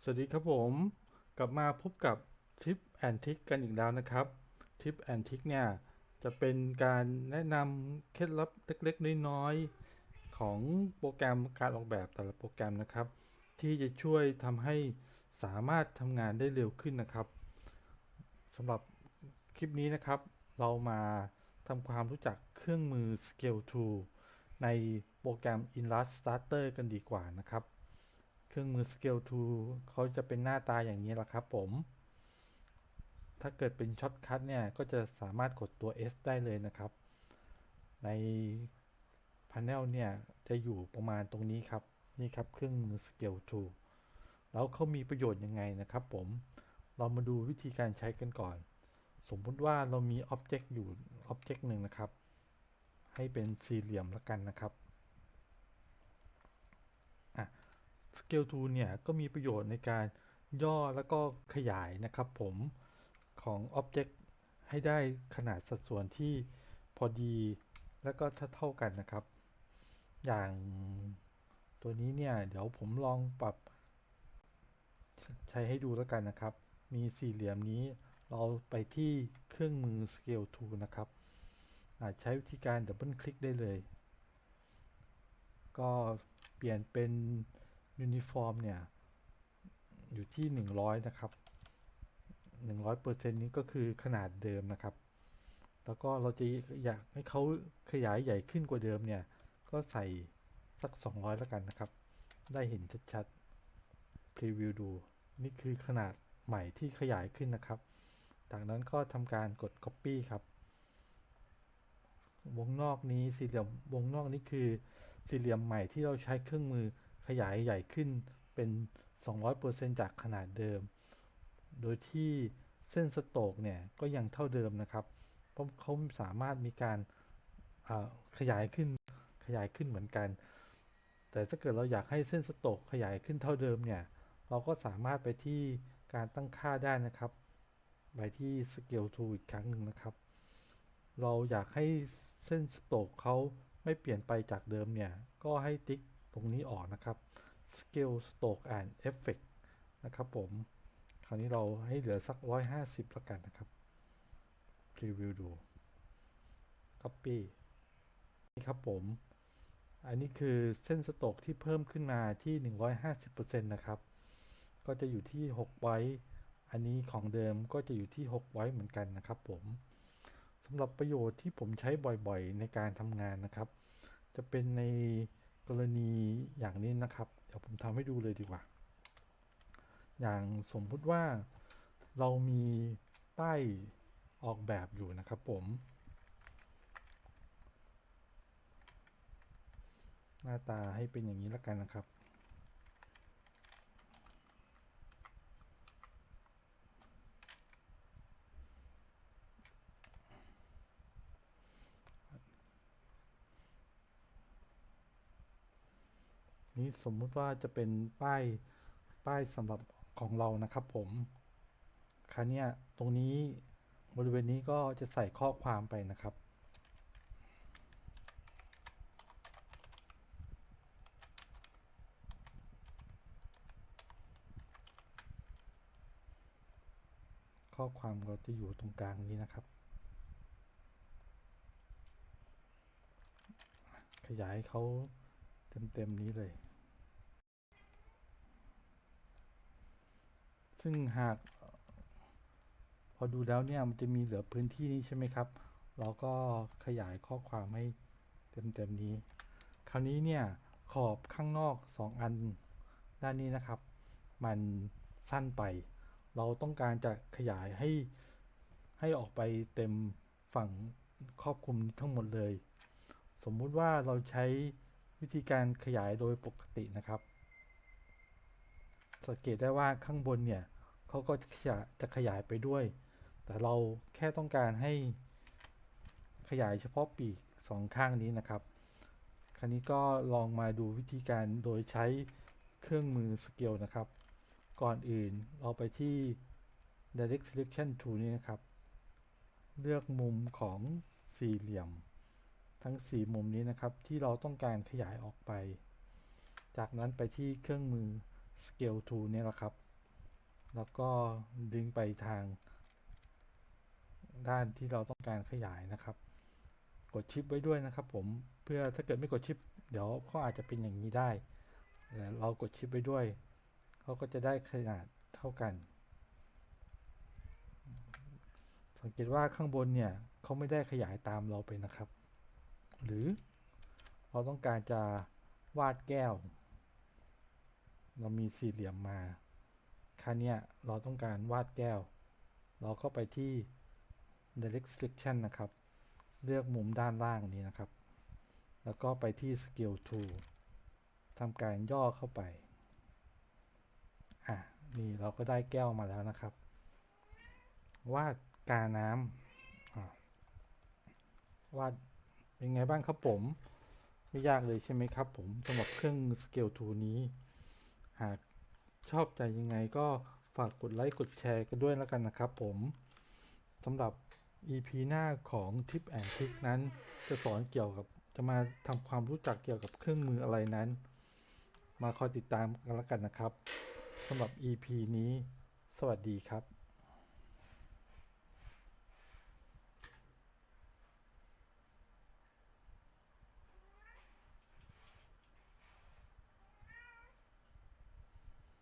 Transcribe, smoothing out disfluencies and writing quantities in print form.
สวัสดีครับผมกลับมาพบกับ Tip and Trick กันอีกแล้วนะครับ Tip and Trick เนี่ยจะเป็นการแนะนำเคล็ดลับเล็กๆน้อยๆของโปรแกรมการออกแบบแต่ละโปรแกรมนะครับที่จะช่วยทำให้สามารถทำงานได้เร็วขึ้นนะครับสำหรับคลิปนี้นะครับเรามาทำความรู้จักเครื่องมือ Scale Tool ในโปรแกรม Illustrator กันดีกว่านะครับ เครื่องมือ Scale Tool เขาจะเป็นหน้าตาอย่างนี้แหละครับผมถ้าเกิดเป็นช็อตคัทเนี่ยก็จะสามารถกดตัว S ได้เลยนะครับใน Panel เนี่ยจะอยู่ประมาณตรงนี้ครับนี่ครับเครื่องมือ Scale Tool แล้วเขามีประโยชน์ยังไงนะครับผมเรามาดูวิธีการใช้กันก่อนสมมุติว่าเรามี Object อยู่ Object หนึ่งนะครับให้เป็นสี่เหลี่ยมละกันนะครับอ่ะ Scale Tool เนี่ยก็มีประโยชน์ในการย่อแล้วก็ขยายนะครับผมของ Object ให้ได้ขนาดสัดส่วนที่พอดีแล้วก็เท่ากันนะครับอย่างตัวนี้เนี่ยเดี๋ยวผมลองปรับใช้ให้ดูแล้วกันนะครับมีสี่เหลี่ยมนี้เราไปที่เครื่องมือ Scale Tool นะครับใช้วิธีการดับเบิลคลิกได้เลยก็เปลี่ยนเป็นยูนิฟอร์มเนี่ยอยู่ที่100นะครับ100%นี้ก็คือขนาดเดิมนะครับแล้วก็เราจะอยากให้เขาขยายใหญ่ขึ้นกว่าเดิมเนี่ยก็ใส่สัก200แล้วกันนะครับได้เห็นชัดๆพรีวิวดูนี่คือขนาดใหม่ที่ขยายขึ้นนะครับจากนั้นก็ทำการกด Copy ครับวงนอกนี้สี่เหลี่ยมวงนอกนี้คือสี่เหลี่ยมใหม่ที่เราใช้เครื่องมือขยายใหญ่ขึ้นเป็น200%จากขนาดเดิมโดยที่เส้นสโตรกเนี่ยก็ยังเท่าเดิมนะครับเพราะเขาสามารถมีการขยายขึ้นเหมือนกันแต่ถ้าเกิดเราอยากให้เส้นสโตรกขยายขึ้นเท่าเดิมเนี่ยเราก็สามารถไปที่การตั้งค่าได้นะครับไปที่ Scale Tool อีกครั้งหนึ่งนะครับเราอยากให้เส้นสโตรกเขาไม่เปลี่ยนไปจากเดิมเนี่ยก็ให้ติ๊กตรงนี้ออกนะครับ Scale Stroke and Effect นะครับผมคราวนี้เราให้เหลือสัก150แล้วกันนะครับพรีวิวดู Copy นี่ครับผมอันนี้คือเส้นสโตรกที่เพิ่มขึ้นมาที่150%นะครับก็จะอยู่ที่6ไวท์อันนี้ของเดิมก็จะอยู่ที่6ไวท์เหมือนกันนะครับผมสำหรับประโยชน์ที่ผมใช้บ่อยๆในการทำงานนะครับจะเป็นในกรณีอย่างนี้นะครับเดี๋ยวผมทำให้ดูเลยดีกว่าอย่างสมมุติว่าเรามีป้ายออกแบบอยู่นะครับผมหน้าตาให้เป็นอย่างนี้แล้วกันนะครับนี้สมมุติว่าจะเป็นป้ายสำหรับของเรานะครับผมคราวนี้ตรงนี้บริเวณนี้ก็จะใส่ข้อความไปนะครับข้อความก็จะอยู่ตรงกลางนี้นะครับขยายเขาเต็มนี้เลยซึ่งหากพอดูแล้วเนี่ยมันจะมีเหลือพื้นที่นี้ใช่ไหมครับเราก็ขยายข้อความให้เต็มนี้คราวนี้เนี่ยขอบข้างนอก2อันด้านนี้นะครับมันสั้นไปเราต้องการจะขยายให้ออกไปเต็มฝั่งครอบคลุมทั้งหมดเลยสมมุติว่าเราใช้วิธีการขยายโดยปกตินะครับสังเกตได้ว่าข้างบนเนี่ยเขาก็จะขยายไปด้วยแต่เราแค่ต้องการให้ขยายเฉพาะปีกสองข้างนี้นะครับคราวนี้ก็ลองมาดูวิธีการโดยใช้เครื่องมือสเกลนะครับก่อนอื่นเราไปที่ Direct Selection Tool นี้นะครับเลือกมุมของสี่เหลี่ยมทั้ง4มุมนี้นะครับที่เราต้องการขยายออกไปจากนั้นไปที่เครื่องมือ Scale Tool นี่แหละครับ แล้วก็ดึงไปทางด้านที่เราต้องการขยายนะครับ กดชิปไว้ด้วยนะครับผมเพื่อถ้าเกิดไม่กดชิปเดี๋ยวเขาอาจจะเป็นอย่างนี้ได้แต่เรากดชิปไว้ด้วยเขาก็จะได้ขนาดเท่ากันสังเกตว่าข้างบนเนี่ยเขาไม่ได้ขยายตามเราไปนะครับหรือเราต้องการจะวาดแก้วเรามีสี่เหลี่ยมมาคราวนี้เราต้องการวาดแก้วเราก็ไปที่ direct selection นะครับเลือกมุมด้านล่างนี้นะครับแล้วก็ไปที่ scale tool ทำการย่อเข้าไปนี่เราก็ได้แก้วมาแล้วนะครับวาดกาน้ำวาดเป็นไงบ้างครับผมไม่ยากเลยใช่ไหมครับผมสำหรับเครื่องมือ scale tool นี้หากชอบใจยังไงก็ฝากกดไลค์กดแชร์กันด้วยแล้วกันนะครับผมสำหรับ EP หน้าของ Tip and Trick นั้นจะสอนเกี่ยวกับจะมาทำความรู้จักเกี่ยวกับเครื่องมืออะไรนั้นมาคอยติดตามกันแล้วกันนะครับสำหรับ EP นี้สวัสดีครับ